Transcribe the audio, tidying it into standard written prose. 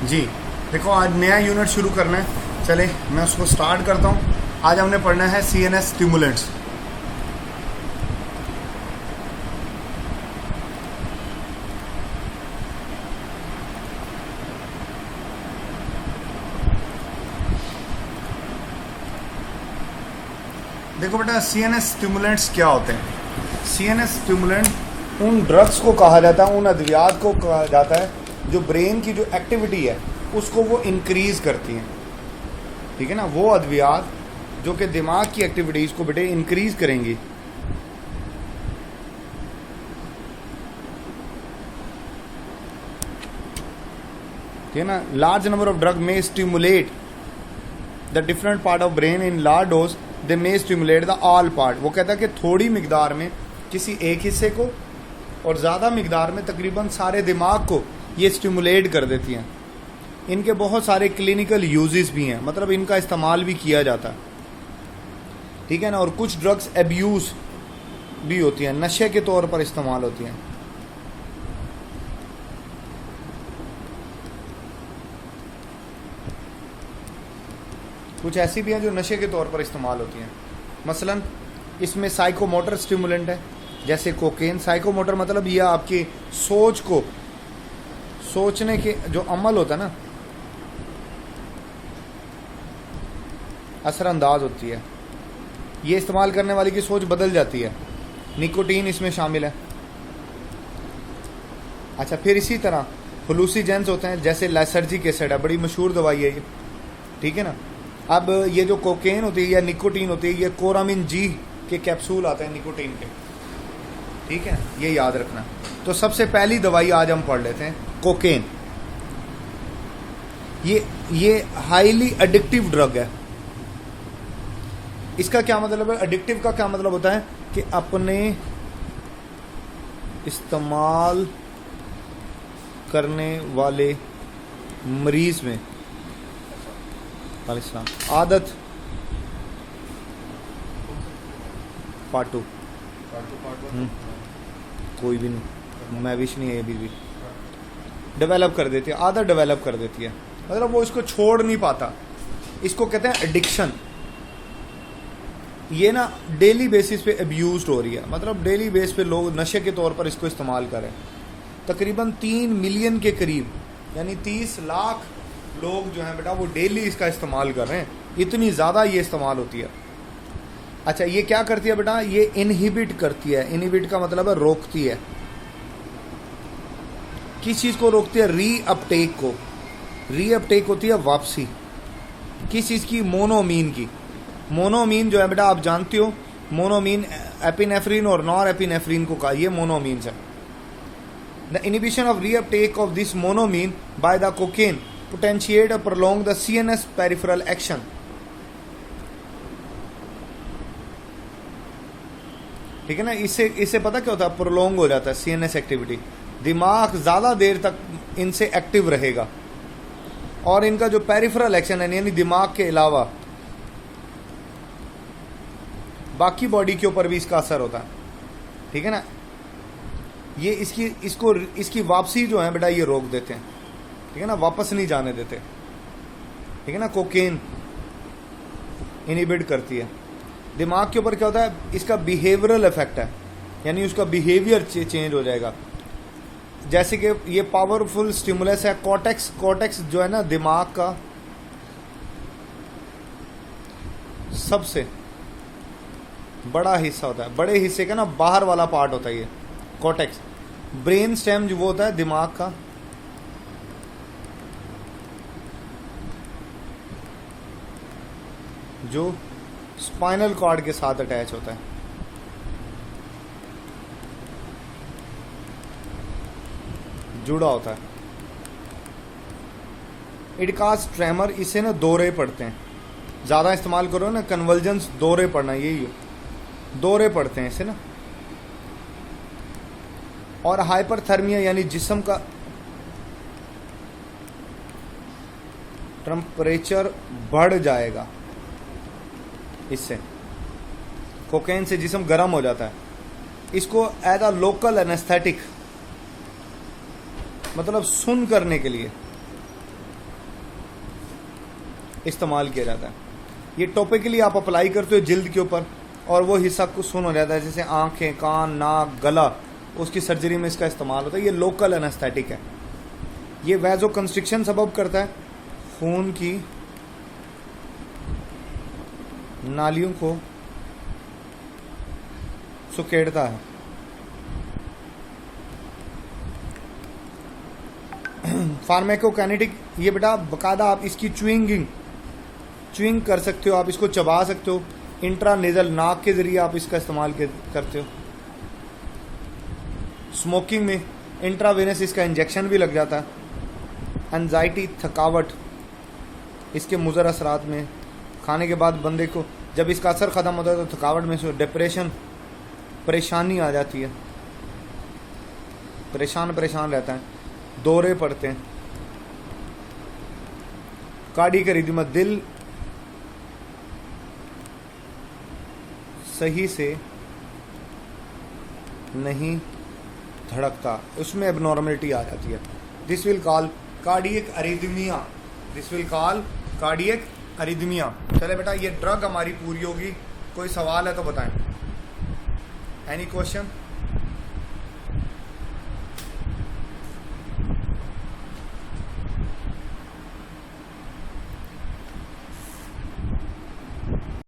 जी देखो, आज नया यूनिट शुरू करना है। चले मैं उसको स्टार्ट करता हूँ। आज हमने पढ़ना है सीएनएस स्टिमुलेंट्स। देखो बेटा, सीएनएस स्टिमुलेंट्स क्या होते हैं। सीएनएस स्टिमुलेंट उन ड्रग्स को कहा जाता है, उन अद्वियात को कहा जाता है जो ब्रेन की जो एक्टिविटी है उसको वो इंक्रीज करती हैं। ठीक है ना, वो अद्वियात जो कि दिमाग की एक्टिविटीज को बेटे इंक्रीज करेंगी। ठीक है ना, लार्ज नंबर ऑफ ड्रग में stimulate the different part of brain in large dose, they may stimulate the all part. वो कहता है कि थोड़ी मिकदार में किसी एक हिस्से को और ज़्यादा मिकदार में तकरीबन सारे दिमाग को ये स्टिमुलेट कर देती हैं। इनके बहुत सारे क्लिनिकल यूजेस भी हैं, मतलब इनका इस्तेमाल भी किया जाता है। ठीक है ना, और कुछ ड्रग्स एब्यूज भी होती हैं, नशे के तौर पर इस्तेमाल होती हैं। कुछ ऐसी भी हैं जो नशे के तौर पर इस्तेमाल होती हैं। मसलन इसमें साइकोमोटर स्टिमुलेंट है, जैसे कोकेन। साइकोमोटर मतलब यह आपकी सोच को, सोचने के जो अमल होता है ना, असरअंदाज होती है। ये इस्तेमाल करने वाले की सोच बदल जाती है। निकोटीन इसमें शामिल है। अच्छा, फिर इसी तरह हुलूसीजेंस होते हैं, जैसे लाइसर्जिक एसिड है, बड़ी मशहूर दवाई है ये। ठीक है ना, अब ये जो कोकेन होती है या निकोटीन होती है, ये कोरामिन जी के कैप्सूल आते हैं निकोटीन के। ठीक है, ये याद रखना। तो सबसे पहली दवाई आज हम पढ़ लेते हैं कोकेन। ये हाईली एडिक्टिव ड्रग है। इसका क्या मतलब है? एडिक्टिव का क्या मतलब होता है कि अपने इस्तेमाल करने वाले मरीज में आदत पार्ट 2 कोई भी नहीं, मैं विश नहीं है, अभी भी डेवलप कर देती है, आदत डेवलप कर देती है। मतलब वो इसको छोड़ नहीं पाता। इसको कहते हैं एडिक्शन। ये ना डेली बेसिस पे अब्यूज हो रही है, मतलब डेली बेस पे लोग नशे के तौर पर इसको इस्तेमाल करें। तकरीबन 3 मिलियन के करीब, यानी 30 लाख लोग जो हैं बेटा वो डेली इसका इस्तेमाल कर रहे हैं। इतनी ज़्यादा ये इस्तेमाल होती है। अच्छा, ये क्या करती है बेटा? ये इनहिबिट करती है। इनहिबिट का मतलब है रोकती है। किस चीज़ को रोकती है? रीअपटेक को। रीअपटेक होती है वापसी। किस चीज़ की? मोनोमीन की। मोनोमीन जो है बेटा आप जानते हो, मोनोमीन एपिनेफ्रिन और नॉर एपिनेफ्रिन को कहा, ये मोनोमीन है। The inhibition of reuptake of this monoamine by the cocaine potentiate or prolong the CNS peripheral action। ठीक है ना, इससे पता क्या होता है? प्रोलोंग हो जाता है CNS एक्टिविटी। दिमाग ज़्यादा देर तक इनसे एक्टिव रहेगा और इनका जो पेरिफेरल एक्शन है, यानी दिमाग के अलावा बाकी बॉडी के ऊपर भी इसका असर होता है। ठीक है ना, ये इसकी वापसी जो है बेटा ये रोक देते हैं। ठीक है ना, वापस नहीं जाने देते। ठीक है ना, कोकेन इनहिबिट करती है। दिमाग के ऊपर क्या होता है? इसका बिहेवियरल इफेक्ट है, यानी उसका बिहेवियर चेंज हो जाएगा। जैसे कि ये पावरफुल स्टिमुलस है कॉर्टेक्स। कॉर्टेक्स जो है ना दिमाग का सबसे बड़ा हिस्सा होता है। बड़े हिस्से का ना बाहर वाला पार्ट होता है ये कॉर्टेक्स। ब्रेन स्टेम जो वो होता है दिमाग का, जो स्पाइनल कॉर्ड के साथ अटैच होता है। जुड़ा होता है। It cause tremor. इसे ना दौरे पड़ते हैं। ज़्यादा इस्तेमाल करो ना, कन्वल्जन्स, दौरे पड़ना, यही दौरे पड़ते हैं इससे ना। और हाइपरथर्मिया, यानी जिस्म का टेम्परेचर बढ़ जाएगा। इससे कोकेन से जिस्म गर्म हो जाता है। इसको एज अ लोकल एनेस्थेटिक, मतलब सुन करने के लिए, इस्तेमाल किया जाता है। ये टॉपिकली आप अप्लाई करते हो जिल्द के ऊपर और वो हिस्सा कुछ सुन हो जाता है, जैसे आंखें, कान, नाक, गला, उसकी सर्जरी में इसका इस्तेमाल होता है। ये लोकल एनेस्थेटिक है। ये वैजो कंस्ट्रिक्शन सबब करता है, खून की नालियों को सुकेड़ता है। फार्माकोकाइनेटिक, ये बेटा बकायदा आप इसकी च्युइंग कर सकते हो, आप इसको चबा सकते हो। इंट्रानेजल, नाक के जरिए आप इसका इस्तेमाल करते हो। स्मोकिंग में इंट्रावेनस इसका इंजेक्शन भी लग जाता है। एंजाइटी, थकावट, इसके मुज़र असरात में खाने के बाद बंदे को जब इसका असर ख़त्म होता है तो थकावट में से डिप्रेशन, परेशानी आ जाती है, परेशान रहता है, दौरे पड़ते हैं। कार्डियक अरिथमिया, दिल सही से नहीं धड़कता, उसमें एबनॉर्मलिटी आ जाती है। This will call cardiac arrhythmia, this will call cardiac arrhythmia. चले बेटा, ये ड्रग हमारी पूरी होगी। कोई सवाल है तो बताएं। Any question?